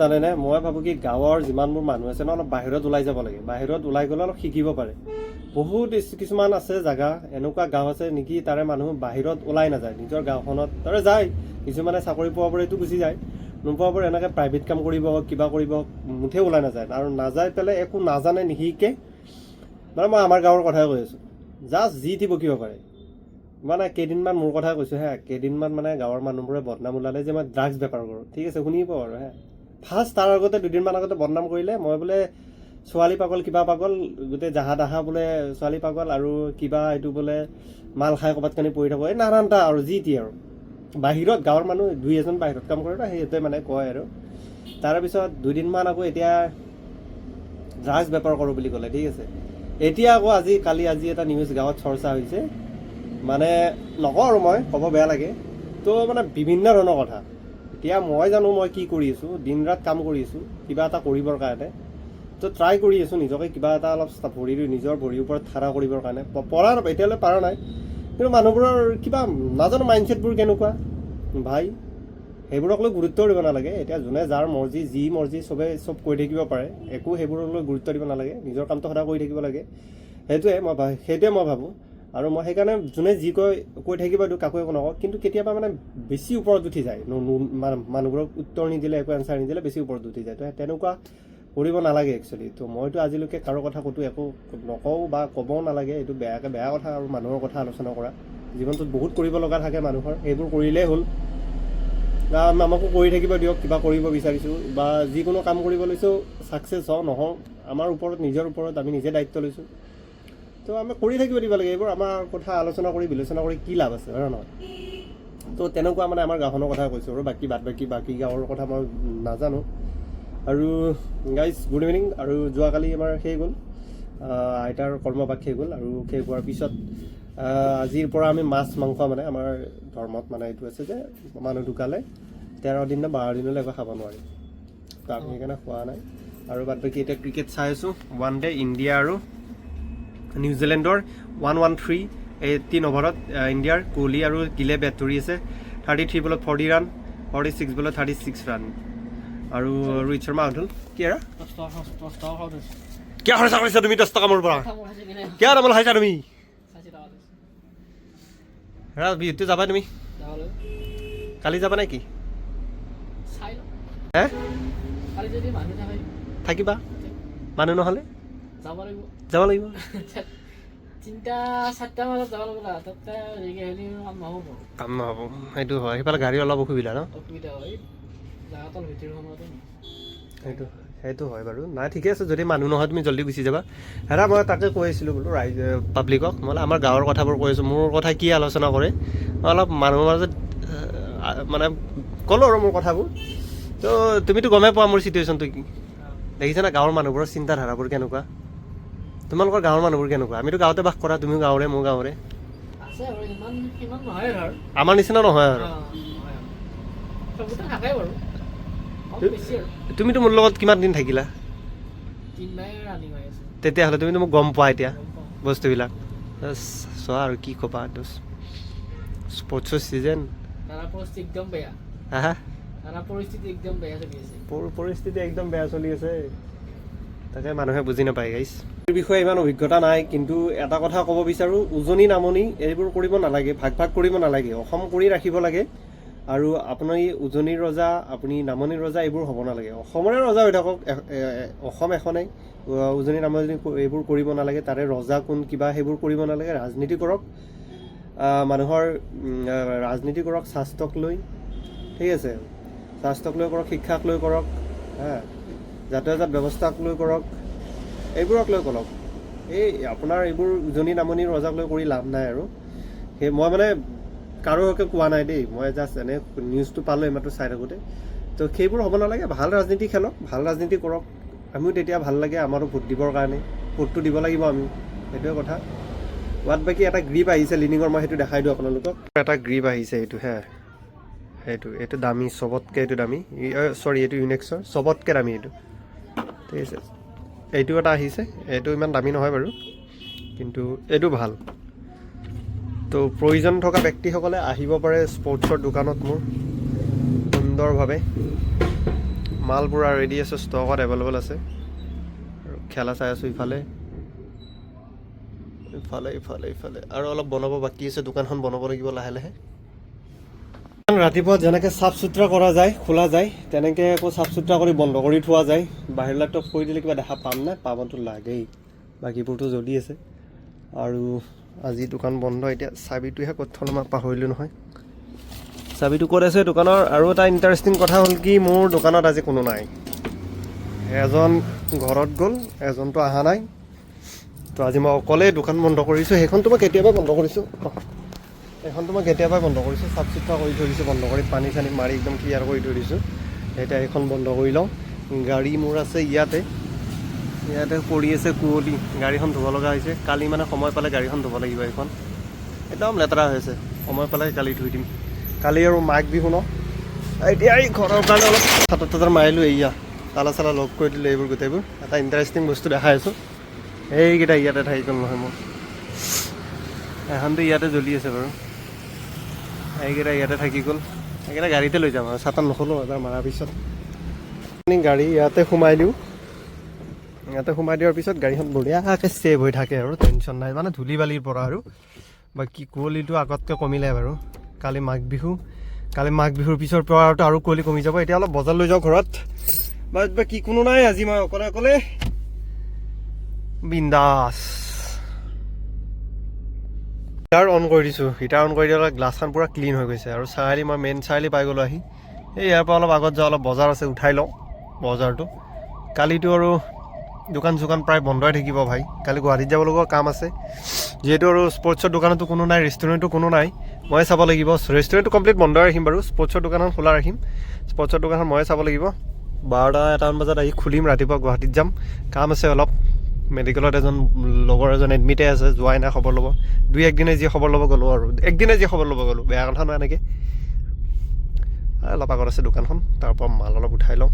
জানেনে মই ভাবোঁ কি গাঁৱৰ যিমানবোৰ মানুহ আছে ন অলপ বাহিৰত ওলাই যাব লাগে বাহিৰত ওলাই গ'লে অলপ শিকিব পাৰে বহুত কিছুমান আছে জাগা এনেকুৱা গাঁও আছে নেকি তাৰে মানুহ বাহিৰত ওলাই নাযায় নিজৰ গাঁওখনত তাৰে যায় কিছুমানে চাকৰি পোৱাবোৰেতো গুচি যায় নোপোৱাবোৰ এনেকৈ প্ৰাইভেট কাম কৰিব কিবা কৰিব মুঠে ওলাই নাযায় আৰু নাযায় পেলাই একো নাজানে নিশিকে মানে মই আমাৰ গাঁৱৰ কথাই কৈ আছোঁ জাষ্ট যি টি বকিব পাৰে মানে কেইদিনমান মোৰ কথাই কৈছোঁ হে কেইদিনমান মানে গাঁৱৰ মানুহবোৰে বদনাম ওলালে যে মই ড্ৰাগছ বেপাৰ কৰোঁ ঠিক আছে শুনিব আৰু হে ফাৰ্ষ্ট তাৰ আগতে দুদিনমান আগতে বদনাম কৰিলে মই বোলে ছোৱালী পাগল কিবা পাগল গোটেই জাহা তাহা বোলে ছোৱালী পাগল আৰু কিবা এইটো বোলে মাল খাই ক'ৰবাত কানি পৰি থাকোঁ এই নানানটা আৰু যি টি আৰু বাহিৰত গাঁৱৰ মানুহ দুই এজন বাহিৰত কাম কৰে ন সিহঁতে মানে কয় আৰু তাৰপিছত দুদিনমান আকৌ এতিয়া ড্ৰাগছ বেপাৰ কৰোঁ বুলি ক'লে ঠিক আছে এতিয়া আকৌ কালি এটা নিউজ গাঁৱত চৰ্চা হৈছে মানে নকওঁ আৰু মই ক'ব বেয়া লাগে তো মানে বিভিন্ন ধৰণৰ কথা এতিয়া মই জানো মই কি কৰি আছোঁ দিন ৰাত কাম কৰি আছোঁ কিবা এটা কৰিবৰ কাৰণে তো ট্ৰাই কৰি আছোঁ নিজকে কিবা এটা অলপ নিজৰ ভৰিৰ ওপৰত খাৰা কৰিবৰ কাৰণে এতিয়ালৈ পৰা নাই কিন্তু মানুহবোৰৰ কিবা নাজানো মাইণ্ডছেটবোৰ কেনেকুৱা ভাই সেইবোৰক লৈ গুৰুত্ব দিব নালাগে এতিয়া যোনে যাৰ মৰ্জি যি মৰ্জি চব কৰি থাকিব পাৰে একো সেইবোৰক লৈ গুৰুত্ব দিব নালাগে নিজৰ কামটো সদায় কৰি থাকিব লাগে সেইটোৱে মই ভাবোঁ আৰু মই সেইকাৰণে যোনে যি কৈ থাকিব এইটো কাকো একো নকওঁ কিন্তু কেতিয়াবা মানে বেছি ওপৰত উঠি যায় মানুহবোৰক উত্তৰ নিদিলে একো এনচাৰ নিদিলে বেছি ওপৰত উঠি যায় তো তেনেকুৱা কৰিব নালাগে একচুৱেলি তো মইতো আজিলৈকে কাৰো কথা ক'তো একো নকওঁ বা ক'বও নালাগে এইটো বেয়া কথা আৰু মানুহৰ কথা আলোচনা কৰা জীৱনটোত বহুত কৰিব লগা থাকে মানুহৰ সেইবোৰ কৰিলেই হ'ল আমাকো কৰি থাকিব দিয়ক কিবা কৰিব বিচাৰিছোঁ বা যিকোনো কাম কৰিব লৈছোঁ ছাকচেছ হওঁ নহওঁ আমাৰ ওপৰত নিজৰ ওপৰত আমি নিজে দায়িত্ব লৈছোঁ তো আমি কৰি থাকিব দিব লাগে এইবোৰ আমাৰ কথা আলোচনা কৰি বিলোচনা কৰি কি লাভ আছে হয় নহয় তো তেনেকুৱা মানে আমাৰ গাঁওখনৰ কথা কৈছোঁ আৰু বাকী গাঁৱৰ কথা মই নাজানো আৰু গাইজ গুড ইভিনিং আৰু যোৱাকালি আমাৰ শেষ গ'ল আইতাৰ কৰ্মবাস শেষ গ'ল আৰু শেষ হোৱাৰ পিছত আজিৰ পৰা আমি মাছ মাংস মানে আমাৰ ধৰ্মত মানে এইটো আছে যে মানুহ ঢুকালে 13 দিন নে 12 দিনলৈ একো খাব নোৱাৰি তো আমি সেইকাৰণে খোৱা নাই আৰু বাকী এতিয়া ক্ৰিকেট চাই আছোঁ ওৱান ডে ইণ্ডিয়া আৰু নিউজিলেণ্ডৰ 113 এই 3 অভাৰত ইণ্ডিয়াৰ কোহলি আৰু গিলে বেট ধৰি আছে 33 বলত 40 ৰান 46 বলত 36 ৰান আৰু ৰোহিত শৰ্মা আউট হ'ল কিয় খৰচা কৰিছা তুমি 10 টকা মোৰ পৰা কিয় ডাবল খাইছা তুমি বিহুতে যাবা তুমি কালি যাবা নেকি হে থাকিবা মানুহ নহ'লে যাব লাগিব 3-4টা মানত যাব লাগিব কাম নহ'ব সেইটো হয় সেইফালে গাড়ী অলপ অসুবিধা ন সেইটো হয় বাৰু নাই ঠিকে আছে যদি মানুহ নহয় তুমি জল্দি গুচি যাবা হেৰা মই তাকে কৈ আছিলোঁ বোলো পাব্লিকক মই আমাৰ গাঁৱৰ কথাবোৰ কৈ আছোঁ মোৰ কথা কি আলোচনা কৰে অলপ মানুহৰ মাজত মানে ক'লোঁ আৰু মোৰ কথাবোৰ তো তুমিতো গমেই পোৱা মোৰ চিটুৱেশ্যনটো কি দেখিছা না গাঁৱৰ মানুহবোৰৰ চিন্তাধাৰাবোৰ কেনেকুৱা তোমালোকৰ গাঁৱৰ মানুহবোৰ কেনেকুৱা আমিতো গাঁৱতে বাস কৰা তুমিও গাঁৱৰে মোৰ গাঁৱৰে আমাৰ নিচিনা নহয় আৰু তুমিতো মোৰ লগত কিমান দিন থাকিলা তেতিয়াহ'লে তুমিতো মোক গম পোৱা এতিয়া বস্তুবিলাক চোৱা আৰু কি ক'বা এইটো স্পৰ্টছৰ ছিজন পৰিস্থিতি একদম বেয়া চলি আছে তাকে মানুহে বুজি নাপায় গাইছ এই বিষয়ে ইমান অভিজ্ঞতা নাই কিন্তু এটা কথা ক'ব বিচাৰোঁ উজনি নামনি এইবোৰ কৰিব নালাগে ভাগ কৰিব নালাগে অসম কৰি ৰাখিব লাগে আৰু আপুনি উজনিৰ ৰজা আপুনি নামনিৰ ৰজা এইবোৰ হ'ব নালাগে অসমৰে ৰজা হৈ থাকক অসম এখনেই উজনি নামনি এইবোৰ কৰিব নালাগে তাৰে ৰজা কোন কিবা সেইবোৰ কৰিব নালাগে ৰাজনীতি কৰক মানুহৰ ৰাজনীতি কৰক স্বাস্থ্যক লৈ ঠিক আছে স্বাস্থ্যক লৈ কৰক শিক্ষাক লৈ কৰক যাতায়াত ব্যৱস্থাক লৈ কৰক এইবোৰক লৈ কৰক এই আপোনাৰ এইবোৰ উজনি নামনিৰ ৰজাক লৈ কৰি লাভ নাই আৰু সেই মই মানে কাৰো হকে কোৱা নাই দেই মই জাষ্ট এনে নিউজটো পালোঁ এইমাত্ৰ চাই থাকোঁতে তো সেইবোৰ হ'ব নালাগে ভাল ৰাজনীতি খেলক ভাল ৰাজনীতি কৰক আমিও তেতিয়া ভাল লাগে আমাৰো ভোট দিবৰ কাৰণে ভোটটো দিব লাগিব আমি সেইটোৱে কথা বাকী এটা গ্ৰীপ আহিছে লিনিঙৰ মই সেইটো দেখাই দিওঁ আপোনালোকক এটা গ্ৰীপ আহিছে এইটো এইটো দামী চবতকৈ এইটো দামী চৰি এইটো ইউনেক্সৰ চবতকৈ দামী এইটো ঠিক আছে এইটো এটা আহিছে এইটো ইমান দামী নহয় বাৰু কিন্তু এইটো ভাল তো প্ৰয়োজন থকা ব্যক্তিসকলে আহিব পাৰে স্পৰ্টছৰ দোকানত মোৰ সুন্দৰভাৱে মাল পূৰা ৰেডি আছে, ষ্টকত এভেইলেবল আছে। আৰু খেলা চাই আছোঁ ইফালে ইফালে ইফালে ইফালে আৰু অলপ বনাব বাকী আছে, দোকানখন বনাব লাগিব লাহে লাহে। ৰাতিপুৱা যেনেকৈ চাফ চুতৰা কৰা যায়, খোলা যায়, তেনেকৈ আকৌ চাফ চুতৰা কৰি বন্ধ কৰি থোৱা যায়। বাহিৰলৈতো থৈ দিলে কিবা দেখা পাম নে? পাবতো লাগেই, বাকীবোৰতো জ্বলি আছে। আৰু আজি দোকান বন্ধ। এতিয়া চাবিটোহে ক'ত থ'লে মই পাহৰিলোঁ নহয়। চাবিটো ক'ত আছে দোকানৰ? আৰু এটা ইণ্টাৰেষ্টিং কথা হ'ল কি, মোৰ দোকানত আজি কোনো নাই। এজন ঘৰত গ'ল, এজনতো অহা নাই। তো আজি মই অকলেই দোকান বন্ধ কৰিছোঁ। সেইখনতো মই কেতিয়াবাই বন্ধ কৰিছোঁ, চাফ চুতৰা কৰি থৈ দিছোঁ, বন্ধ কৰি পানী চানী মাৰি একদম ক্লিয়াৰ কৰি থৈ দিছোঁ। এতিয়া এইখন বন্ধ কৰি লওঁ। গাড়ী মোৰ আছে ইয়াতে পৰি আছে কুঁৱলী, গাড়ীখন ধুব লগা হৈছে। কালি মানে সময় পালে গাড়ীখন ধুব লাগিব। এইখন একদম লেতেৰা হৈ আছে, সময় পালে কালি ধুই দিম। কালি আৰু মাঘ বিহু ন, এতিয়া এই ঘৰৰ কাৰণে অলপ চাদৰ তাদৰ মাৰিলোঁ। এয়া তালা চালা লগ কৰি দিলোঁ, এইবোৰ গোটেইবোৰ। এটা ইণ্টাৰেষ্টিং বস্তু দেখাই আছোঁ। এইকেইটা ইয়াতে থাকি গ'ল নহয় মোৰ, এখনতো ইয়াতে জ্বলি আছে বাৰু। এইকেইটা ইয়াতে থাকি গ'ল, এইকেইটা গাড়ীতে লৈ যাম আৰু চাটান নখোলোঁ এবাৰ মৰাৰ পিছত। গাড়ী ইয়াতে সোমাই দিওঁ, ইয়াতে সোমাই দিয়াৰ পিছত গাড়ীখন বঢ়িয়াকৈ ছেভ হৈ থাকে আৰু টেনশ্যন নাই। মানে ধূলি বালিৰ পৰা আৰু বাকী কুঁৱলীটো আগতকৈ কমিলে বাৰু। কালি মাঘ বিহুৰ পিছৰ পৰা আৰু কুঁৱলী কমি যাব। এতিয়া অলপ বজাৰ লৈ যাওঁ ঘৰত। বাকী কোনো নাই আজি, মই অকলে বিন্দাছ। হিটাৰ অন কৰি দিছোঁ, হিটাৰ অন কৰি দিলে গ্লাছখন পূৰা ক্লিন হৈ গৈছে। আৰু চাৰিআলি, মই মেইন চাৰিআলি পাই গ'লোঁ আহি। এই ইয়াৰ পৰা অলপ আগত যাওঁ, অলপ বজাৰ আছে, উঠাই লওঁ বজাৰটো। কালিতো আৰু দোকান চোকান প্ৰায় বন্ধই থাকিব ভাই। কালি গুৱাহাটীত যাব লগা কাম আছে। যিহেতু আৰু স্পৰ্টছৰ দোকানতো কোনো নাই, ৰেষ্টুৰেণ্টো কোনো নাই, ময়ে চাব লাগিব। ৰেষ্টুৰেণ্টটো কমপ্লিট বন্ধই ৰাখিম বাৰু, স্পৰ্টছৰ দোকানখন খোলা ৰাখিম। স্পৰ্টছৰ দোকানখন ময়ে চাব লাগিব। 12-1মান বজাত আহি খুলিম, ৰাতিপুৱা গুৱাহাটীত যাম। কাম আছে অলপ, মেডিকেলত লগৰ এজন এডমিটে আছে, যোৱাই নাই খবৰ ল'ব। 2-1 দিনে যি খবৰ ল'ব গ'লোঁ আৰু, একদিনে যি খবৰ ল'ব গ'লোঁ, বেয়া কথা নহয় এনেকৈ। অলপ আগত আছে দোকানখন, তাৰ পৰা মাল অলপ উঠাই লওঁ।